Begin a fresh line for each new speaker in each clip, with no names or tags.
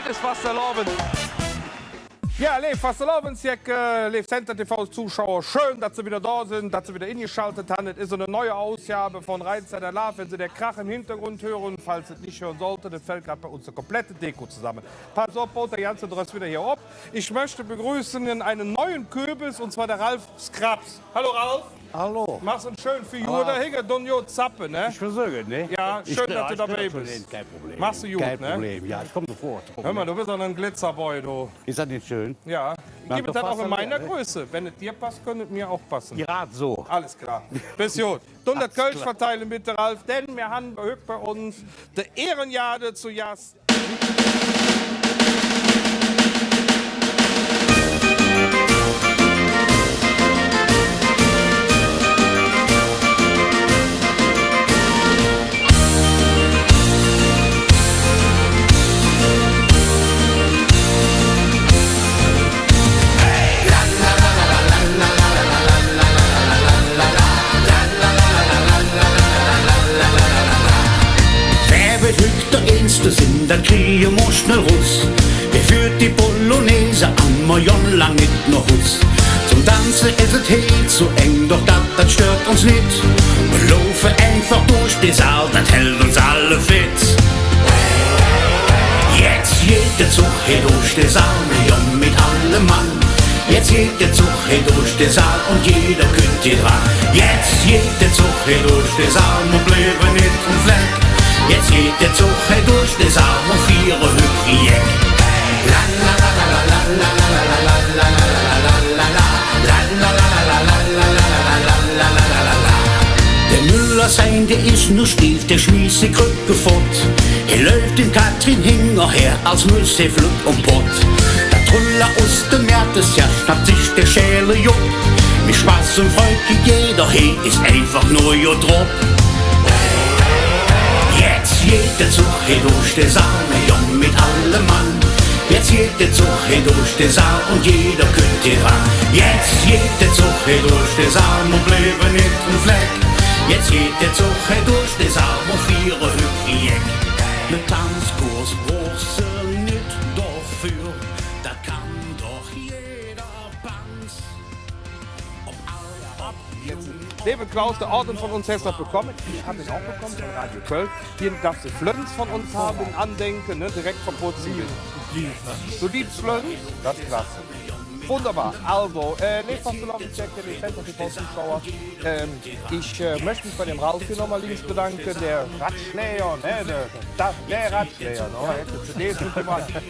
Das ist Fastelovend. Ja, liebe Fastelovensjack, liebe Center TV-Zuschauer, schön, dass Sie wieder da sind, dass Sie wieder eingeschaltet haben. Es ist eine neue Ausgabe von Rheinzeiter Love. Wenn Sie den Krach im Hintergrund hören, falls Sie es nicht hören sollten, dann fällt gerade bei uns eine komplette Deko zusammen. Pass auf, baut der ganze Dress wieder hier ab. Ich möchte begrüßen einen neuen Kürbis, und zwar der Ralf Skrabs. Hallo Ralf.
Hallo.
Machst einen schönen Figur da hinten, Donjo Zappe, ne?
Ich versuche, ne?
Ja, schön, dass du dabei bist.
Kein Problem.
Machst du gut,
Kein
ne?
Problem, ja, ich komme sofort.
Hör mal, du bist doch ein Glitzerboy, du.
Ist das nicht schön?
Ja,
Na,
gib es
du
dann auch
passt
in
dann
meiner
wieder, ne?
Größe. Wenn es dir passt, könnte es mir auch passen.
Gerade so.
Alles klar. Bis gut. 100 Kölsch verteilen bitte, Ralf, denn wir haben bei uns der Ehrenjade zu Gast.
Der Kriege muss schnell raus. Wer führt die Polonaise an, Marion lang nicht noch Hus. Zum Tanzen ist es heel zu eng, doch das stört uns nicht. Wir laufen einfach durch die Saal, das hält uns alle fit. Jetzt geht der Zug hier durch die Saal, Marion mit allem Mann. Jetzt geht der Zug hier durch die Saal und jeder könnt hier dran. Jetzt geht der Zug hier durch die Saal und bleiben nicht im Fleck. Jetzt geht der Zug hier durch den Saal und vier hüpfen wie Jeck. La la la la la la la la la la la la la. Der Müller sein, der ist nur stief, der schmiss die Krücke fort. Er läuft dem Katrin hinterher, als müsse Flut und Pott. Der Truller aus dem Märtesjahr schnappt sich der Schäle Jupp. Mit Spaß und Freude jeder he ist einfach nur jo Drop. Jetzt geht der Zug hier durch den Saal, Jung mit allem Mann. Jetzt geht der Zug hier durch den Saal und jeder könnt hier ran. Jetzt geht der Zug hier durch den Saal und bleiben nicht im Fleck. Jetzt geht der Zug hier durch den Saal und vier hüpfen wie Jeck. Ne Tanzkurs brauchst du nicht dafür, das kann doch jeder Banz.
Liebe Klaus, der Orden von uns hast du bekommen. Ich habe ihn auch bekommen von Radio Köln. Hier darfst du Flöns von uns haben, Andenken, ne? Direkt vom Porziel. Du liebst Flöns? Das ist klasse. Wunderbar. Also, liebe Fastelovensjack, die Center TV-Zuschauer, ich möchte mich bei dem Ralf hier nochmal links bedanken, der Ratschläger, ne? Der Ratschläger, ne?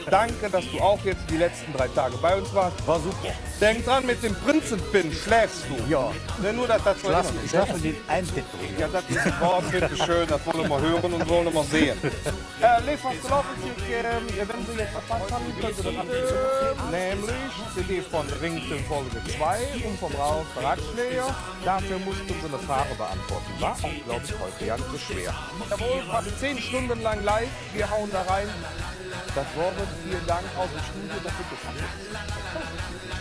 Danke, dass du auch jetzt die letzten 3 Tage bei uns warst.
War super.
Denk dran, mit dem Prinzenpin schläfst du.
Ja.
Ne, nur, dass das so ist.
Ich lasse den eintippen.
Ja, das ist ein Wort, bitte schön, das wollen wir hören und wollen wir sehen. Liebe Fastelovensjack, wenn Sie jetzt verpasst haben, können Sie das anbieten. Nämlich CD von Ringten Folge 2 und vom Ralf Ratschläger. Dafür mussten Sie eine Frage beantworten. War auch, glaube ich, heute gar nicht so schwer. Jawohl, fast 10 Stunden lang live. Wir hauen da rein. Das Wort, vielen Dank aus dem Studio, dass du das hast.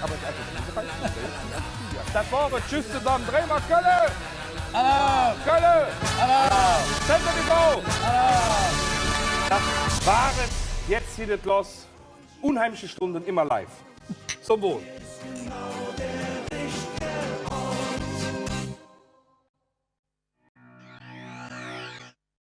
Aber es ist einfach nicht. Das Wort, tschüss zusammen. Dreh mal Kölle! Hallo! Kölle! Hallo! Center TV! Hallo! Das war es. Jetzt geht es los. Unheimliche Stunden immer live. Zum Wohl.